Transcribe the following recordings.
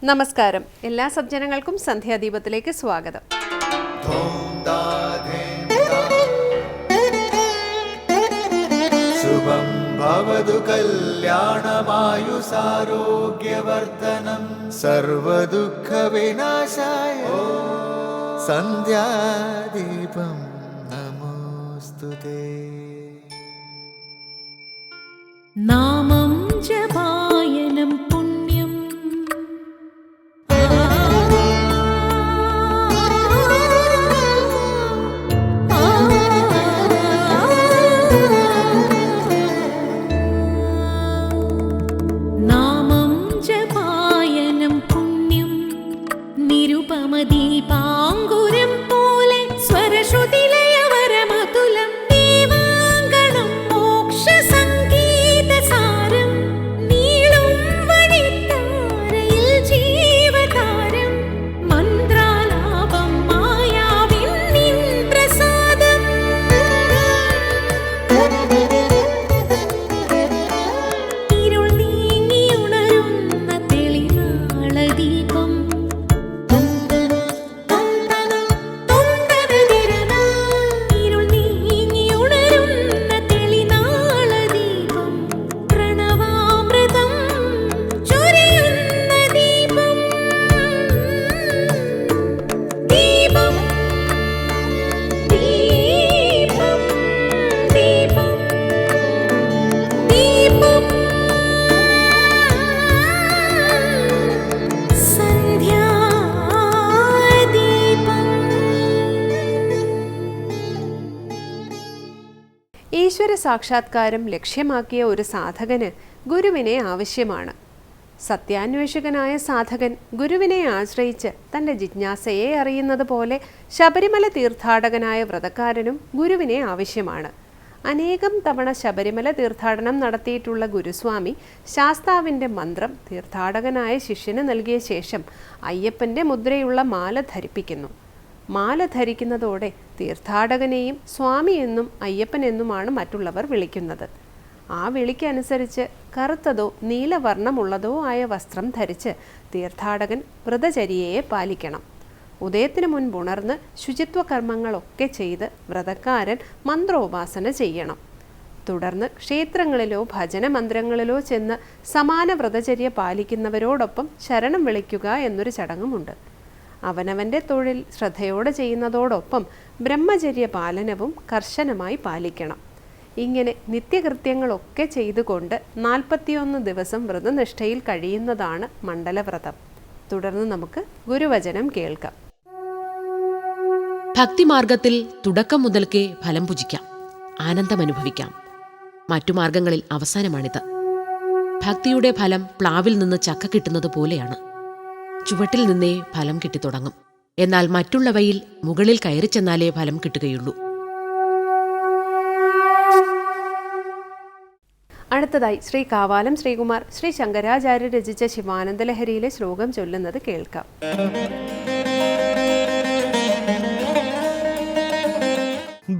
നമസ്കാരം. എല്ലാ സജ്ജനങ്ങൾക്കും സന്ധ്യാദീപത്തിലേക്ക് സ്വാഗതം. ശുഭം ഭവതു കല്യാണമായുസാരോഗ്യവർദ്ധനം സർവദുഃഖ വിനാശായ സന്ധ്യാദീപം നമോസ്തുതേ. നാമം ജപായനം പുണ്യം നാമം ജപായനം പുണ്യം നിരുപമദീപാങ്കുരം പോലെ സ്വരശ്രുതിലയവരമതുലം ദീവാങ്കണം മോക്ഷ സംഗീതസാരം നീളും വഴിത്താരയിൽ ജീവതാരം മന്ത്രാലാപം മായാവിൻ നിൻ പ്രസാദം ഇരുൾ നീങ്ങിയുണരുന്ന തെളിനാളദീപം ഇരുൾ നീങ്ങിയുണരുന്ന തെളിനാളദീപം പ്രണവാമൃതം ചൊരിയുന്ന ദീപം ദീപം ദീപം ദീപം ദീപം ഈശ്വര സാക്ഷാത്കാരം ലക്ഷ്യമാക്കിയ ഒരു സാധകന് ഗുരുവിനെ ആവശ്യമാണ്. സത്യാന്വേഷകനായ സാധകൻ ഗുരുവിനെ ആശ്രയിച്ച് തൻ്റെ ജിജ്ഞാസയെ അറിയുന്നത് പോലെ ശബരിമല തീർത്ഥാടകനായ വ്രതക്കാരനും ഗുരുവിനെ ആവശ്യമാണ്. അനേകം തവണ ശബരിമല തീർത്ഥാടനം നടത്തിയിട്ടുള്ള ഗുരുസ്വാമി ശാസ്താവിൻ്റെ മന്ത്രം തീർത്ഥാടകനായ ശിഷ്യന് നൽകിയ ശേഷം അയ്യപ്പൻ്റെ മുദ്രയുള്ള മാല ധരിപ്പിക്കുന്നു. മാല ധരിക്കുന്നതോടെ തീർത്ഥാടകനെയും സ്വാമി എന്നും അയ്യപ്പൻ എന്നുമാണ് മറ്റുള്ളവർ വിളിക്കുന്നത്. ആ വിളിക്കനുസരിച്ച് കറുത്തതോ നീലവർണ്ണമുള്ളതോ ആയ വസ്ത്രം ധരിച്ച് തീർത്ഥാടകൻ വ്രതചര്യയെ പാലിക്കണം. ഉദയത്തിനു മുൻപ് ഉണർന്ന് ശുചിത്വ കർമ്മങ്ങളൊക്കെ ചെയ്ത് വ്രതക്കാരൻ മന്ത്രോപാസന ചെയ്യണം. തുടർന്ന് ക്ഷേത്രങ്ങളിലോ ഭജന മന്ത്രങ്ങളിലോ ചെന്ന് സമാന വ്രതചര്യ പാലിക്കുന്നവരോടൊപ്പം ശരണം വിളിക്കുക എന്നൊരു ചടങ്ങുമുണ്ട്. അവനവൻ്റെ തൊഴിൽ ശ്രദ്ധയോടെ ചെയ്യുന്നതോടൊപ്പം ബ്രഹ്മചര്യ പാലനവും കർശനമായി പാലിക്കണം. ഇങ്ങനെ നിത്യകൃത്യങ്ങളൊക്കെ ചെയ്തുകൊണ്ട് 41 ദിവസം വ്രതനിഷ്ഠയിൽ കഴിയുന്നതാണ് മണ്ഡലവ്രതം. തുടർന്ന് നമുക്ക് ഗുരുവചനം കേൾക്കാം. ഭക്തിമാർഗത്തിൽ തുടക്കം മുതൽക്കേ ഫലം പുജിക്കാം, ആനന്ദമനുഭവിക്കാം. മറ്റു മാർഗങ്ങളിൽ അവസാനമാണിത്. ഭക്തിയുടെ ഫലം പ്ലാവിൽ നിന്ന് ചക്ക കിട്ടുന്നത് പോലെയാണ്. ചുവട്ടിൽ നിന്നേ ഫലം കിട്ടിത്തുടങ്ങും. എന്നാൽ മറ്റുള്ളവയിൽ മുകളിൽ കയറി ചെന്നാലേ ഫലം കിട്ടുകയുള്ളൂ. അടുത്തതായി ശ്രീ കാവാലം ശ്രീകുമാർ ശ്രീ ശങ്കരാചാര്യ രചിച്ച ശിവാനന്ദലഹരിയിലെ ശ്ലോകം ചൊല്ലുന്നത് കേൾക്കാം.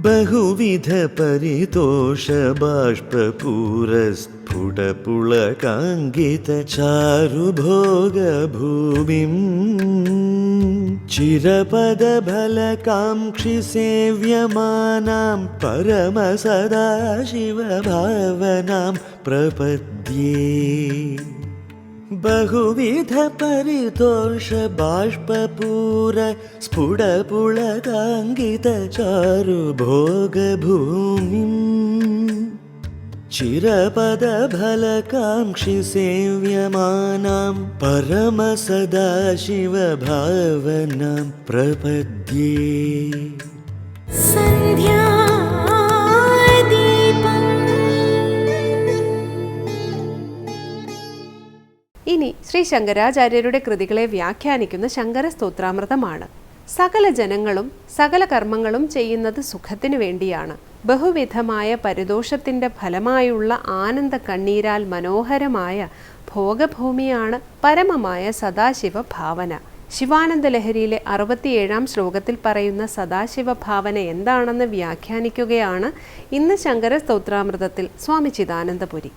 ബഹുവിധ പരിതോഷ ബാഷ്പൂരസ്ഫുടപുളകാങ്കിത ചാരുഭോഗഭൂമിം ചിരപദഫലകാംക്ഷി സേവ്യമാനാം പരമസദാശിവഭാവനാം പ്രപദ്യേ. ബഹുവിധ പരിതോഷ ബാഷ്പൂര സ്ഫുടപുളകാങ്കിത ചാരുഭോഗഭൂമിം ചിരപദഫലകാംക്ഷി സേവ്യമാനാം പരമസദാശിവഭാവനാം പ്രപദ്യേ. ഇനി ശ്രീ ശങ്കരാചാര്യരുടെ കൃതികളെ വ്യാഖ്യാനിക്കുന്ന ശങ്കര സ്തോത്രാമൃതമാണ്. സകല ജനങ്ങളും സകല കർമ്മങ്ങളും ചെയ്യുന്നത് സുഖത്തിനു വേണ്ടിയാണ്. ബഹുവിധമായ പരിദോഷത്തിൻ്റെ ഫലമായുള്ള ആനന്ദ കണ്ണീരാൽ മനോഹരമായ ഭോഗഭൂമിയാണ് പരമമായ സദാശിവ ഭാവന. ശിവാനന്ദ ലഹരിയിലെ 67-ാം ശ്ലോകത്തിൽ പറയുന്ന സദാശിവ ഭാവന എന്താണെന്ന് വ്യാഖ്യാനിക്കുകയാണ് ഇന്ന് ശങ്കര സ്തോത്രാമൃതത്തിൽ സ്വാമി ചിദാനന്ദപുരി.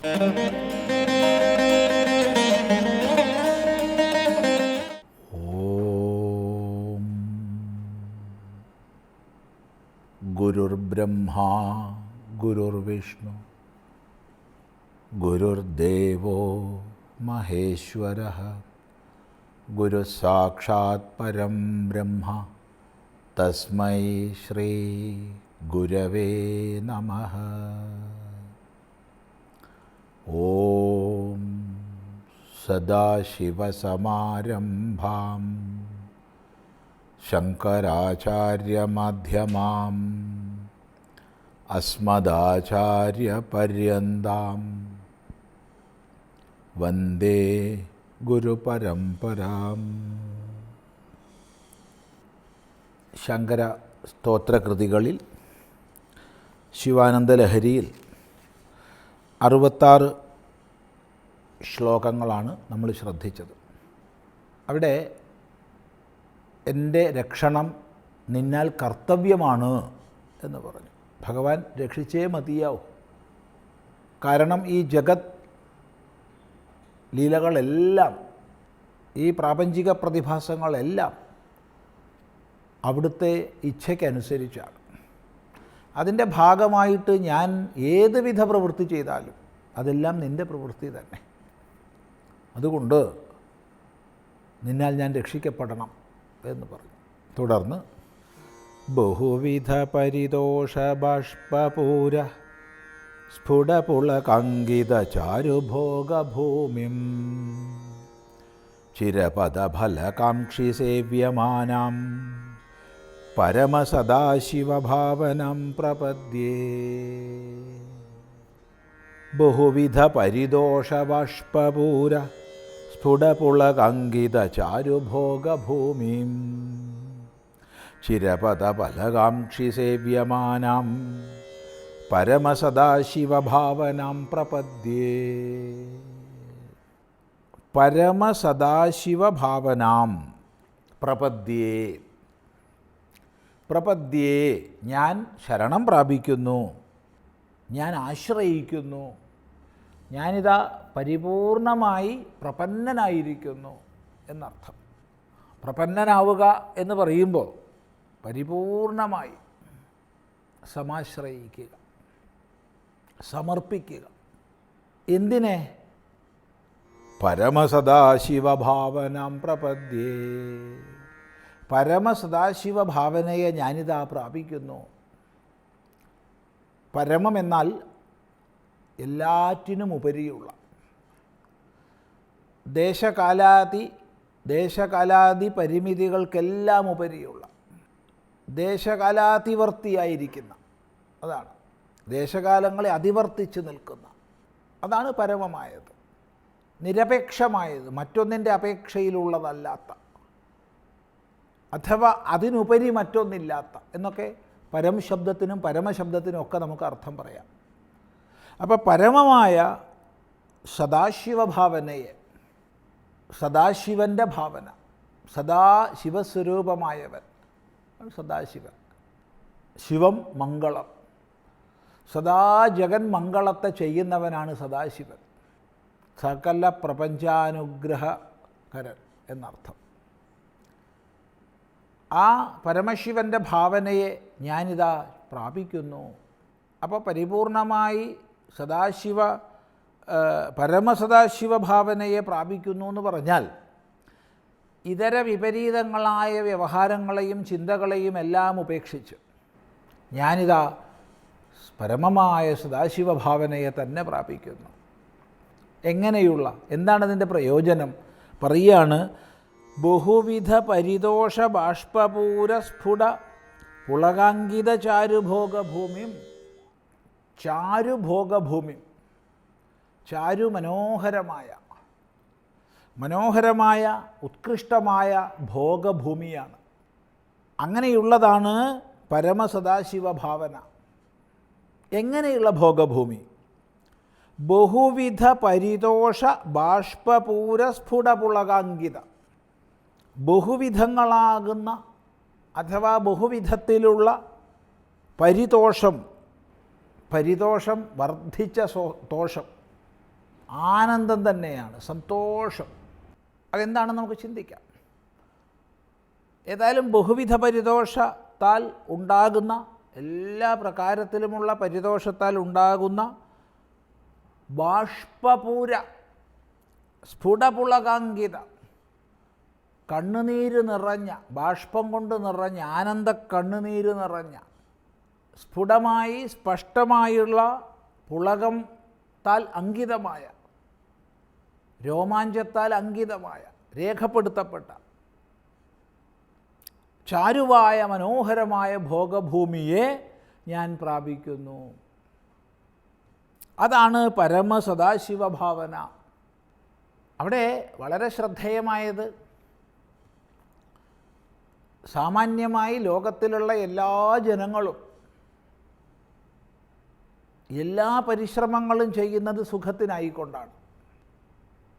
ഗുരുർബ്രഹ്മാ ഗുരുർവിഷ്ണു ഗുരുർദേവോ മഹേശ്വരഃ ഗുരുസാക്ഷാത് പരം ബ്രഹ്മ തസ്മൈ ശ്രീ ഗുരവേ നമഃ. ഓം സദാശിവസമാരംഭാം ശങ്കരാചാര്യമധ്യമാം അസ്മദാചാര്യപര്യന്താം വന്ദേ ഗുരുപരമ്പരാം. ശങ്കര സ്തോത്രകൃതികളിൽ ശിവാനന്ദലഹരിയിൽ 66 ശ്ലോകങ്ങളാണ് നമ്മൾ ശ്രദ്ധിച്ചത്. അവിടെ എൻ്റെ രക്ഷണം നിന്നാൽ കർത്തവ്യമാണ് എന്ന് പറഞ്ഞു. ഭഗവാൻ രക്ഷിച്ചേ മതിയാവും. കാരണം ഈ ജഗത് ലീലകളെല്ലാം, ഈ പ്രാപഞ്ചിക പ്രതിഭാസങ്ങളെല്ലാം അവിടുത്തെ ഇച്ഛയ്ക്കനുസരിച്ചാണ്. അതിൻ്റെ ഭാഗമായിട്ട് ഞാൻ ഏതുവിധ പ്രവൃത്തി ചെയ്താലും അതെല്ലാം നിൻ്റെ പ്രവൃത്തി തന്നെ. അതുകൊണ്ട് നിന്നാൽ ഞാൻ രക്ഷിക്കപ്പെടണം എന്ന് പറഞ്ഞു. തുടർന്ന് ബഹുവിധ പരിതോഷ ബാഷ്പൂര സ്ഫുടപുളകങ്കിത ചാരുഭോഗഭൂമിം ചിരപദഫലകാംക്ഷി സേവ്യമാനാം പരമസദാശിവഭാവനം പ്രപദ്യേ. ബഹുവിധ പരിതോഷ ബാഷ്പൂര സ്ഫുടപുളകങ്കിത ചാരുഭോഗഭൂമിം ചിരപദഫലകാംക്ഷി സേവ്യമാനാം പരമസദാശിവഭാവനം പ്രപദ്യേ. പരമസദാശിവഭാവനാം പ്രപദ്യേ. പ്രപദ്യേ, ഞാൻ ശരണം പ്രാപിക്കുന്നു, ഞാൻ ആശ്രയിക്കുന്നു, ഞാനിതാ പരിപൂർണമായി പ്രപന്നനായിരിക്കുന്നു എന്നർത്ഥം. പ്രപന്നനാവുക എന്ന് പറയുമ്പോൾ പരിപൂർണമായി സമാശ്രയിക്കുക, സമർപ്പിക്കുക. എന്തിനെ? പരമസദാശിവഭാവനം പ്രപദ്യേ. പരമസദാശിവഭാവനയെ ഞാനിതാ പ്രാപിക്കുന്നു. പരമമെന്നാൽ എല്ലാറ്റിനും ഉപരിയുള്ള, ദേശകാലാദി പരിമിതികൾക്കെല്ലാം ഉപരിയുള്ള, ദേശകാലാതിവർത്തിയായിരിക്കുന്ന, അതാണ് ദേശകാലങ്ങളെ അതിവർത്തിച്ച് നിൽക്കുന്ന, അതാണ് പരമമായത്. നിരപേക്ഷമായത്, മറ്റൊന്നിൻ്റെ അപേക്ഷയിലുള്ളതല്ലാത്ത, അഥവാ അതിനുപരി മറ്റൊന്നില്ലാത്ത എന്നൊക്കെ പരം ശബ്ദത്തിനും പരമശബ്ദത്തിനും ഒക്കെ നമുക്ക് അർത്ഥം പറയാം. അപ്പോൾ പരമമായ സദാശിവഭാവനയെ, സദാശിവൻ്റെ ഭാവന, സദാശിവസ്വരൂപമായവൻ സദാശിവൻ. ശിവം മംഗളം, സദാ ജഗൻ മംഗളത്തെ ചെയ്യുന്നവനാണ് സദാശിവൻ. സകല പ്രപഞ്ചാനുഗ്രഹകരൻ എന്നർത്ഥം. ആ പരമശിവൻ്റെ ഭാവനയെ ഞാനിതാ പ്രാപിക്കുന്നു. അപ്പോൾ പരിപൂർണമായി പരമസദാശിവ ഭാവനയെ പ്രാപിക്കുന്നു എന്ന് പറഞ്ഞാൽ ഇതര വിപരീതങ്ങളായ വ്യവഹാരങ്ങളെയും ചിന്തകളെയും എല്ലാം ഉപേക്ഷിച്ച് ഞാനിതാ പരമമായ സദാശിവഭാവനയെ തന്നെ പ്രാപിക്കുന്നു. എങ്ങനെയുള്ള, എന്താണ് അതിൻ്റെ പ്രയോജനം? പറയുകയാണ്, ബഹുവിധ പരിതോഷ ബാഷ്പൂര സ്ഫുട പുളകാങ്കിത ചാരുഭോഗഭൂമിം. ചാരുഭോഗഭൂമി, ചാരു മനോഹരമായ ഉത്കൃഷ്ടമായ ഭോഗഭൂമിയാണ്. അങ്ങനെയുള്ളതാണ് പരമസദാശിവഭാവന. എങ്ങനെയുള്ള ഭോഗഭൂമി? ബഹുവിധ പരിതോഷ ബാഷ്പൂര സ്ഫുടപുളകാങ്കിത. ബഹുവിധങ്ങളാകുന്ന അഥവാ ബഹുവിധത്തിലുള്ള പരിതോഷം, വർദ്ധിച്ച തോഷം, ആനന്ദം തന്നെയാണ്, സന്തോഷം. അതെന്താണെന്ന് നമുക്ക് ചിന്തിക്കാം. ഏതായാലും ബഹുവിധ പരിതോഷത്താൽ ഉണ്ടാകുന്ന എല്ലാ പ്രകാരത്തിലുമുള്ള പരിദോഷത്താൽ ഉണ്ടാകുന്ന ബാഷ്പപൂര സ്ഫുടപുളകാങ്കിത കണ്ണുനീര് നിറഞ്ഞ, ബാഷ്പം കൊണ്ട് നിറഞ്ഞ, ആനന്ദ കണ്ണുനീര് നിറഞ്ഞ, സ്ഫുടമായി സ്പഷ്ടമായുള്ള പുളകത്താൽ അങ്കിതമായ, രോമാഞ്ചത്താൽ അങ്കിതമായ, രേഖപ്പെടുത്തപ്പെട്ട ചാരുവായ മനോഹരമായ ഭോഗഭൂമിയെ ഞാൻ പ്രാപിക്കുന്നു. അതാണ് പരമസദാശിവഭാവന. അവിടെ വളരെ ശ്രദ്ധേയമായത്, സാമാന്യമായി ലോകത്തിലുള്ള എല്ലാ ജനങ്ങളും എല്ലാ പരിശ്രമങ്ങളും ചെയ്യുന്നത് സുഖത്തിനായിക്കൊണ്ടാണ്.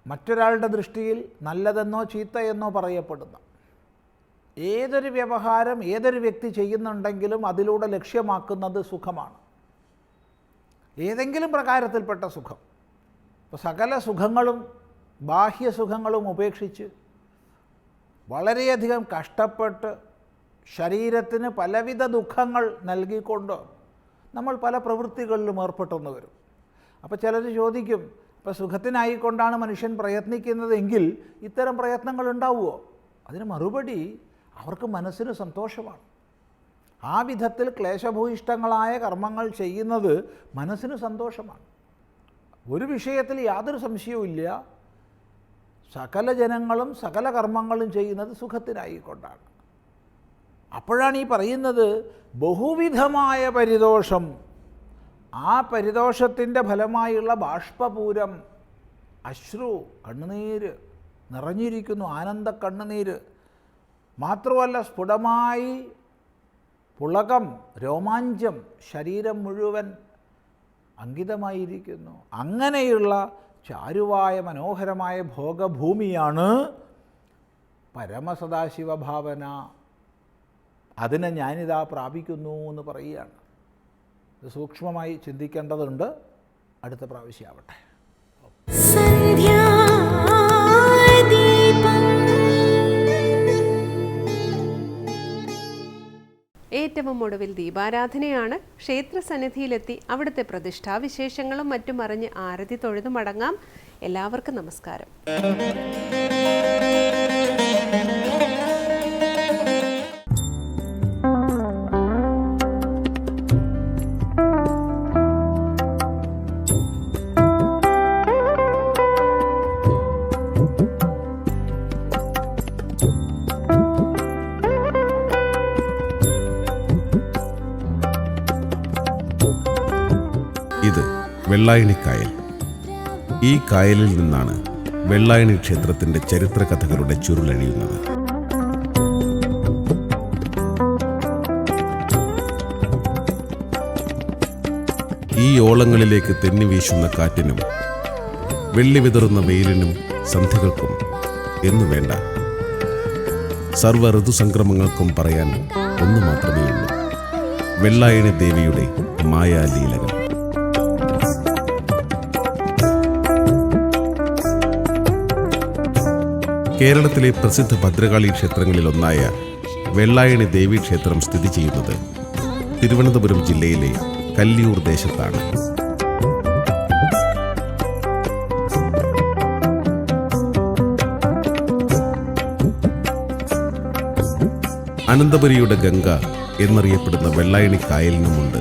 മറ്റൊരാളുടെ ദൃഷ്ടിയിൽ നല്ലതെന്നോ ചീത്തയെന്നോ പറയപ്പെടുന്ന ഏതൊരു വ്യവഹാരം ഏതൊരു വ്യക്തി ചെയ്യുന്നുണ്ടെങ്കിലും അതിലൂടെ ലക്ഷ്യമാക്കുന്നത് സുഖമാണ്, ഏതെങ്കിലും പ്രകാരത്തിൽപ്പെട്ട സുഖം. അപ്പോൾ സകല സുഖങ്ങളും ബാഹ്യസുഖങ്ങളും ഉപേക്ഷിച്ച് വളരെയധികം കഷ്ടപ്പെട്ട് ശരീരത്തിന് പലവിധ ദുഃഖങ്ങൾ നൽകിക്കൊണ്ട് നമ്മൾ പല പ്രവൃത്തികളിലും ഏർപ്പെട്ടെന്ന് വരും. അപ്പോൾ ചിലർ ചോദിക്കും, ഇപ്പോൾ സുഖത്തിനായിക്കൊണ്ടാണ് മനുഷ്യൻ പ്രയത്നിക്കുന്നതെങ്കിൽ ഇത്തരം പ്രയത്നങ്ങൾ ഉണ്ടാവുമോ? അതിന് മറുപടി, അവർക്ക് മനസ്സിന് സന്തോഷമാണ്. ആ വിധത്തിൽ ക്ലേശഭൂയിഷ്ടങ്ങളായ കർമ്മങ്ങൾ ചെയ്യുന്നത് മനസ്സിന് സന്തോഷമാണ്. ഒരു വിഷയത്തിൽ യാതൊരു സംശയവുമില്ല, സകല ജനങ്ങളും സകല കർമ്മങ്ങളും ചെയ്യുന്നത് സുഖത്തിനായിക്കൊണ്ടാണ്. അപ്പോഴാണ് ഈ പറയുന്നത് ബഹുവിധമായ പരിദോഷം. ആ പരിദോഷത്തിൻ്റെ ഫലമായുള്ള ബാഷ്പപൂരം, അശ്രു, കണ്ണുനീര് നിറഞ്ഞിരിക്കുന്നു, ആനന്ദ കണ്ണുനീര്. മാത്രമല്ല സ്ഫുടമായി പുളകം, രോമാഞ്ചം, ശരീരം മുഴുവൻ അങ്കിതമായിരിക്കുന്നു. അങ്ങനെയുള്ള ചാരുവായ മനോഹരമായ ഭോഗഭൂമിയാണ് പരമസദാശിവഭാവന. അതിനെ ഞാനിതാ പ്രാപിക്കുന്നു എന്ന് പറയുകയാണ്. ഇത് സൂക്ഷ്മമായി ചിന്തിക്കേണ്ടതുണ്ട്. അടുത്ത പ്രാവശ്യമാവട്ടെ. ഏറ്റവും ഒടുവിൽ ദീപാരാധനയാണ്. ക്ഷേത്രസന്നിധിയിലെത്തി അവിടുത്തെ പ്രതിഷ്ഠാവിശേഷങ്ങളും മറ്റും അറിഞ്ഞ് ആരതി തൊഴുതു മടങ്ങാം. എല്ലാവർക്കും നമസ്കാരം. ഇത് വെള്ളായണി കായൽ. ഈ കായലിൽ നിന്നാണ് വെള്ളായണി ക്ഷേത്രത്തിന്റെ ചരിത്രകഥകളുടെ ചുരുളഴിയുന്നത്. ഈ ഓളങ്ങളിലേക്ക് തെന്നി വീശുന്ന കാറ്റിനും വെള്ളി വിതറുന്ന വെയിലിനും സന്ധ്യകൾക്കും എന്നു വേണ്ട, സർവ്വ ഋതുസംക്രമങ്ങൾക്കും പറയാൻ ഒന്നു മാത്രമേ ഉള്ളൂ: വെള്ളായണി ദേവിയുടെ മായാലീലകൾ. കേരളത്തിലെ പ്രസിദ്ധ ഭദ്രകാളി ക്ഷേത്രങ്ങളിലൊന്നായ വെള്ളായണി ദേവീക്ഷേത്രം സ്ഥിതി ചെയ്യുന്നത് തിരുവനന്തപുരം ജില്ലയിലെ കല്ലിയൂർ ദേശത്താണ്. അനന്തപുരിയുടെ ഗംഗ എന്നറിയപ്പെടുന്ന വെള്ളായണി കായലിനുമുണ്ട്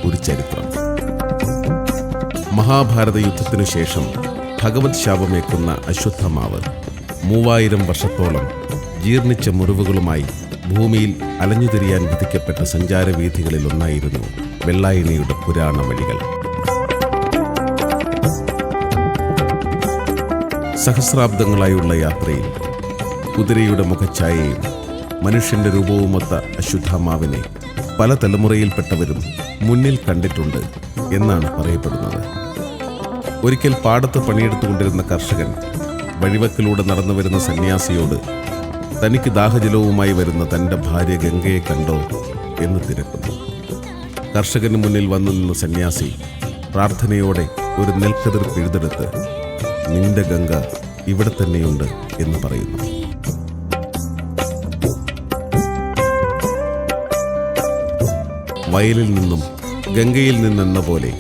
ഒരു ചരിത്രം. മഹാഭാരത യുദ്ധത്തിനു ശേഷം ഭഗവത് ശാപമേക്കുന്ന അശ്വത്ഥമാവ് 3000 വർഷത്തോളം ജീർണിച്ച മുറിവുകളുമായി ഭൂമിയിൽ അലഞ്ഞുതിരിയാൻ വിധിക്കപ്പെട്ട സഞ്ചാരവീഥികളിൽ ഒന്നായിരുന്നു വെള്ളായണിയുടെ പുരാണ വഴികൾ. സഹസ്രാബ്ദങ്ങളായുള്ള യാത്രയിൽ കുതിരയുടെ മുഖഛായയും മനുഷ്യന്റെ രൂപവുമൊത്ത അശ്വത്ഥമാവിനെ പല തലമുറയിൽപ്പെട്ടവരും മുന്നിൽ കണ്ടിട്ടുണ്ട് എന്നാണ് പറയപ്പെടുന്നത്. ഒരിക്കൽ പാടത്ത് പണിയെടുത്തുകൊണ്ടിരുന്ന കർഷകൻ വഴിവക്കിലൂടെ നടന്നു വരുന്ന സന്യാസിയോട് തനിക്ക് ദാഹജലവുമായി വരുന്ന തൻ്റെ ഭാര്യ ഗംഗയെ കണ്ടോ എന്ന് തിരക്കുന്നു. കർഷകന് മുന്നിൽ വന്നു നിന്ന സന്യാസി പ്രാർത്ഥനയോടെ ഒരു നെൽക്കതിർ പിഴുതെടുത്ത് നിന്റെ ഗംഗ ഇവിടെ തന്നെയുണ്ട് എന്ന് പറയുന്നു. വയലിൽ നിന്നും ഗംഗയിൽ നിന്നെന്ന പോലെ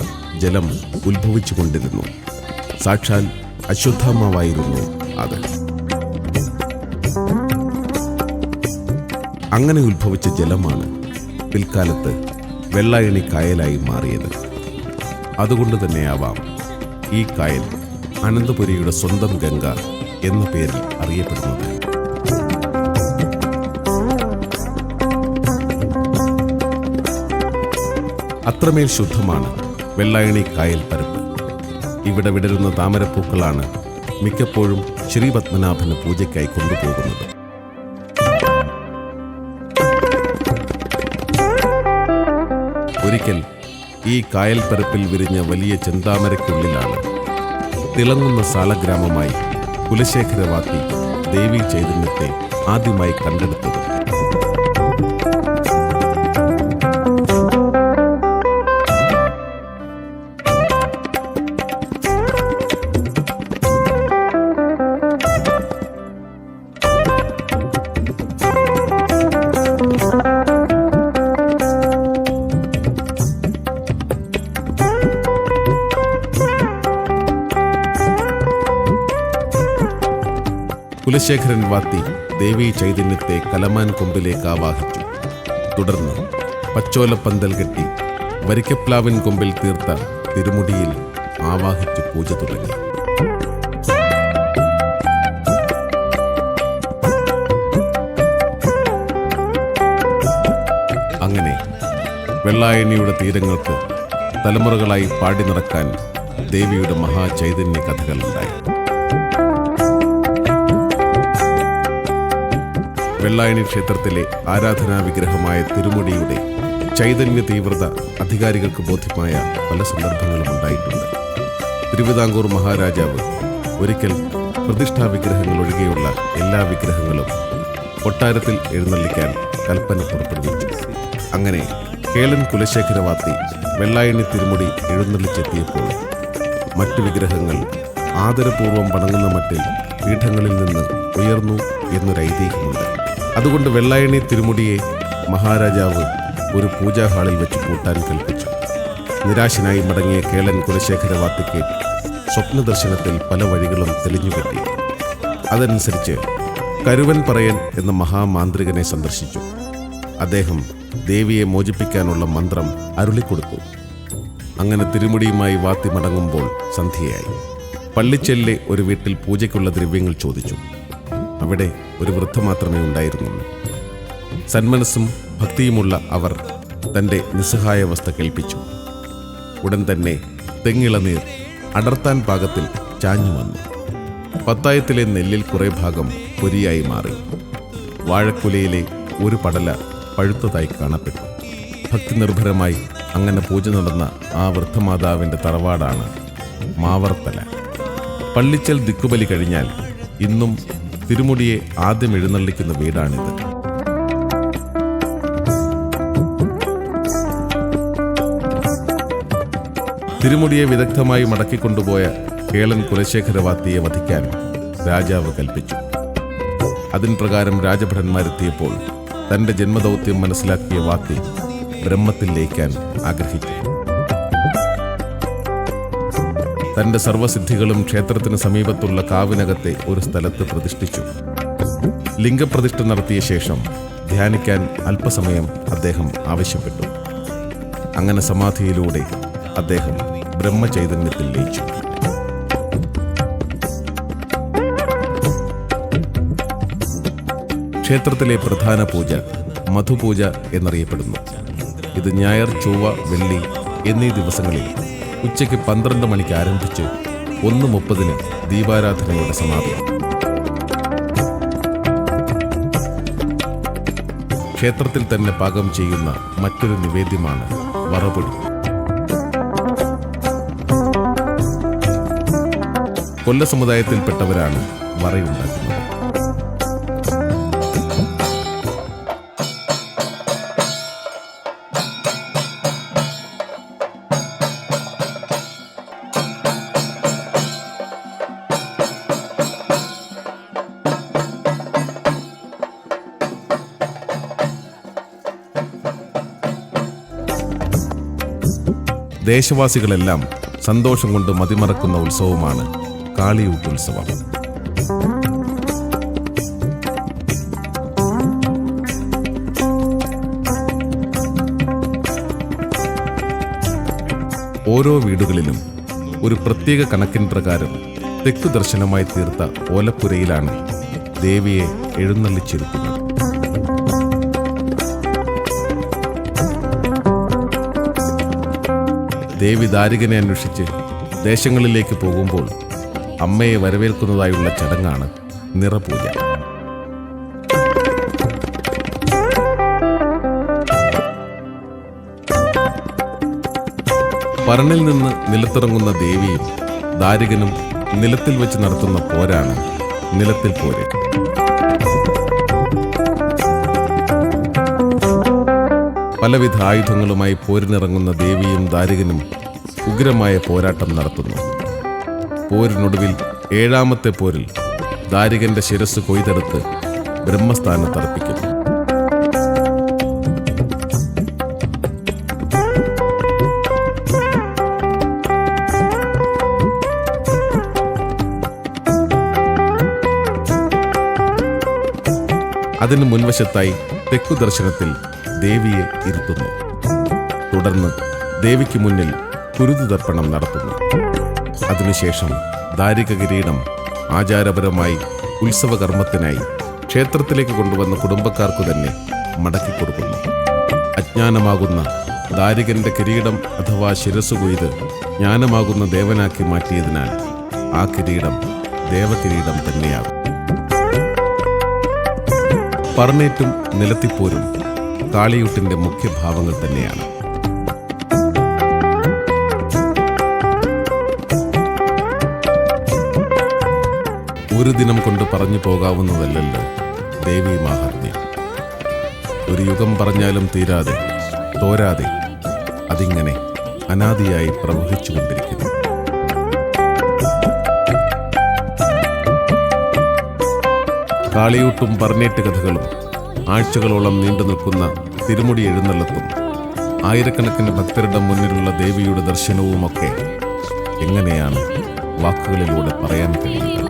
ജലം ഉത്ഭവിച്ചു കൊണ്ടിരുന്നു. സാക്ഷാൽ അശ്വത്ഥാമാവായിരുന്നു അത്. അങ്ങനെ ഉത്ഭവിച്ച ജലമാണ് പിൽക്കാലത്ത് വെള്ളായണി കായലായി മാറിയത്. അതുകൊണ്ട് തന്നെയാവാം ഈ കായൽ അനന്തപുരിയുടെ സ്വന്തം ഗംഗ എന്ന പേരിൽ അറിയപ്പെടുന്നത്. അത്രമേൽ ശുദ്ധമാണ് വെള്ളായണി കായൽ പരപ്പ്. ഇവിടെ വിടരുന്ന താമരപ്പൂക്കളാണ് മിക്കപ്പോഴും ശ്രീപത്മനാഭന് പൂജയ്ക്കായി കൊണ്ടുപോകുന്നത്. ഒരിക്കൽ ഈ കായൽ പരപ്പിൽ വിരിഞ്ഞ വലിയ ചെന്താമരയ്ക്കുള്ളിലാണ് തിളങ്ങുന്ന സാലഗ്രാമമായി കുലശേഖരവാത്തി ദേവി ചൈതന്യത്തെ ആദ്യമായി കണ്ടെടുത്തത്. കുലശേഖരൻ വാത്തി ദേവീ ചൈതന്യത്തെ കലമാൻ കൊമ്പിലേക്ക് ആവാഹിച്ചു. തുടർന്ന് പച്ചോലപ്പന്തൽ കെട്ടി വരിക്കപ്ലാവിൻ കൊമ്പിൽ തീർത്ത തിരുമുടിയിൽ ആവാഹിച്ചു പൂജ തുടങ്ങി. അങ്ങനെ വെള്ളായണിയുടെ തീരങ്ങൾക്ക് തലമുറകളായി പാടി നടക്കാൻ ദേവിയുടെ മഹാചൈതന്യ കഥകളുണ്ടായി. വെള്ളായണി ക്ഷേത്രത്തിലെ ആരാധനാ വിഗ്രഹമായ തിരുമുടിയുടെ ചൈതന്യ തീവ്രത അധികാരികൾക്ക് ബോധ്യമായ പല സന്ദർഭങ്ങളും ഉണ്ടായിട്ടുണ്ട്. തിരുവിതാംകൂർ മഹാരാജാവ് ഒരിക്കൽ പ്രതിഷ്ഠാ വിഗ്രഹങ്ങൾ ഒഴികെയുള്ള എല്ലാ വിഗ്രഹങ്ങളും കൊട്ടാരത്തിൽ എഴുന്നള്ളിക്കാൻ കൽപ്പന പുറപ്പെടുവിച്ചു. അങ്ങനെ കേളൻ കുലശേഖരവാത്തി വെള്ളായണി തിരുമുടി എഴുന്നള്ളിച്ചെത്തിയപ്പോൾ മറ്റു വിഗ്രഹങ്ങൾ ആദരപൂർവ്വം വണങ്ങുന്ന മട്ടിൽ പീഠങ്ങളിൽ നിന്ന് ഉയർന്നു എന്നൊരു ഐതിഹ്യമുണ്ട്. അതുകൊണ്ട് വെള്ളായണി തിരുമുടിയെ മഹാരാജാവ് ഒരു പൂജാ ഹാളിൽ വെച്ച് പൂട്ടാൻ കൽപ്പിച്ചു. നിരാശനായി മടങ്ങിയ കേളൻ കുലശേഖരവാത്തിക്ക് സ്വപ്നദർശനത്തിൽ പല വഴികളും തെളിഞ്ഞുകെട്ടി. അതനുസരിച്ച് കരുവൻ പറയൻ എന്ന മഹാമാന്ത്രികനെ സന്ദർശിച്ചു. അദ്ദേഹം ദേവിയെ മോചിപ്പിക്കാനുള്ള മന്ത്രം അരുളിക്കൊടുത്തു. അങ്ങനെ തിരുമുടിയുമായി വാത്തി മടങ്ങുമ്പോൾ സന്ധ്യയായി. പള്ളിച്ചെല്ലിലെ ഒരു വീട്ടിൽ പൂജയ്ക്കുള്ള ദ്രവ്യങ്ങൾ ചോദിച്ചു. അവിടെ ഒരു വൃദ്ധ മാത്രമേ ഉണ്ടായിരുന്നുള്ളൂ. സന്മനസ്സും ഭക്തിയുമുള്ള അവർ തൻ്റെ നിസ്സഹായാവസ്ഥ കേൾപ്പിച്ചു. ഉടൻ തന്നെ തെങ്ങിളനീർ അടർത്താൻ പാകത്തിൽ ചാഞ്ഞു വന്നു. പത്തായത്തിലെ നെല്ലിൽ കുറേ ഭാഗം പൊരിയായി മാറി. വാഴക്കുലയിലെ ഒരു പടല പഴുത്തതായി കാണപ്പെട്ടു. ഭക്തി നിർഭരമായി അങ്ങനെ പൂജ നടന്ന ആ വൃദ്ധമാതാവിൻ്റെ തറവാടാണ് മാവർത്തല. പള്ളിച്ചൽ ദിക്കുബലി കഴിഞ്ഞാൽ ഇന്നും തിരുമുടിയെ ആദ്യം എഴുന്നള്ളിക്കുന്ന വീടാണിത്. തിരുമുടിയെ വിദഗ്ധമായി മടക്കിക്കൊണ്ടുപോയ കേളൻ കുലശേഖരവാത്തിയെ വധിക്കാൻ രാജാവ് കൽപ്പിച്ചു. അതിൻ പ്രകാരം രാജഭടന്മാരെത്തിയപ്പോൾ തന്റെ ജന്മദൗത്യം മനസ്സിലാക്കിയ വാത്തി ബ്രഹ്മത്തിൽ ലയിക്കാൻ ആഗ്രഹിച്ചു. തന്റെ സർവസിദ്ധികളും ക്ഷേത്രത്തിന് സമീപത്തുള്ള കാവിനകത്തെ ഒരു സ്ഥലത്ത് പ്രതിഷ്ഠിച്ചു. ലിംഗപ്രതിഷ്ഠ നടത്തിയ ശേഷം ധ്യാനിക്കാൻ അല്പസമയം അദ്ദേഹം ആവശ്യപ്പെട്ടു. അങ്ങനെ സമാധിയിലൂടെ അദ്ദേഹം ബ്രഹ്മചൈതന്യത്തിൽ ലയിച്ചു. ക്ഷേത്രത്തിലെ പ്രധാന പൂജ മധുപൂജ എന്നറിയപ്പെടുന്നു. ഇത് ഞായർ, ചൊവ്വ, വെള്ളി എന്നീ ദിവസങ്ങളിൽ ഉച്ചയ്ക്ക് 12 മണിക്ക് ആരംഭിച്ച് 1:30 ദീപാരാധനയോടെ സമാപിക്കും. ക്ഷേത്രത്തിൽ തന്നെ പാകം ചെയ്യുന്ന മറ്റൊരു നിവേദ്യമാണ് വറപൊടി. കൊല്ല സമുദായത്തിൽപ്പെട്ടവരാണ് വറയുണ്ടാക്കുന്നത്. ദേശവാസികളെല്ലാം സന്തോഷം കൊണ്ട് മതിമറക്കുന്ന ഉത്സവമാണ് കാളിയൂട്ടുത്സവം. ഓരോ വീടുകളിലും ഒരു പ്രത്യേക കണക്കിൻ പ്രകാരം തെക്കു ദർശനമായി തീർത്ത ഓലപ്പുരയിലാണ് ദേവിയെ എഴുന്നള്ളിച്ചിരിക്കുന്നത്. ദേവി ദാരികനെ അന്വേഷിച്ച് ദേശങ്ങളിലേക്ക് പോകുമ്പോൾ അമ്മയെ വരവേൽക്കുന്നതായുള്ള ചടങ്ങാണ് നിറപൂജ. പറണിൽ നിന്ന് നിലത്തിറങ്ങുന്ന ദേവിയും ദാരികനും നിലത്തിൽ വെച്ച് നടത്തുന്ന പോരാണ് നിലത്തിൽ പോര്. പലവിധ ആയുധങ്ങളുമായി പോരിനിറങ്ങുന്ന ദേവിയും ദാരികനും ഉഗ്രമായ പോരാട്ടം നടത്തുന്നു. പോരിനൊടുവിൽ 7ാമത്തെ പോരിൽ ദാരികന്റെ ശിരസ് കൊയ്തെടുത്ത് ബ്രഹ്മസ്ഥാനത്തർപ്പിക്കുന്നു. അതിന് മുൻവശത്തായി തെക്കു ദർശനത്തിൽ ദേവിയെ ഇരുത്തുന്നു. തുടർന്ന് ദേവിക്ക് മുന്നിൽ കുരുതി തർപ്പണം നടത്തുന്നു. അതിനുശേഷം ദാരിക കിരീടം ആചാരപരമായി ഉത്സവകർമ്മത്തിനായി ക്ഷേത്രത്തിലേക്ക് കൊണ്ടുവന്ന കുടുംബക്കാർക്കു തന്നെ മടക്കിക്കൊടുക്കുന്നു. അജ്ഞാനമാകുന്ന ദാരികന്റെ കിരീടം അഥവാ ശിരസ് കൊയ്ത് ജ്ഞാനമാകുന്ന ദേവനാക്കി മാറ്റിയതിനാൽ ആ കിരീടം ദേവകിരീടം തന്നെയാകും. പറണേറ്റും നിലത്തിപ്പോരും കാളിയൂട്ടിന്റെ മുഖ്യഭാവങ്ങൾ തന്നെയാണ്. ഒരു ദിനം കൊണ്ട് പറഞ്ഞു പോകാവുന്നതല്ലല്ലോ ദേവീ മാഹാത്മ്യം. ഒരു യുഗം പറഞ്ഞാലും തീരാതെ തോരാതെ അതിങ്ങനെ അനാദിയായി പ്രവഹിച്ചുകൊണ്ടിരിക്കുന്നു. കാളിയൂട്ടും പറണേറ്റ് കഥകളും ആഴ്ചകളോളം നീണ്ടു നിൽക്കുന്ന തിരുമുടി എഴുന്നള്ളത്തും ആയിരക്കണക്കിന് ഭക്തരുടെ മുന്നിലുള്ള ദേവിയുടെ ദർശനവുമൊക്കെ എങ്ങനെയാണ് വാക്കുകളിലൂടെ പറയാൻ കഴിയുക?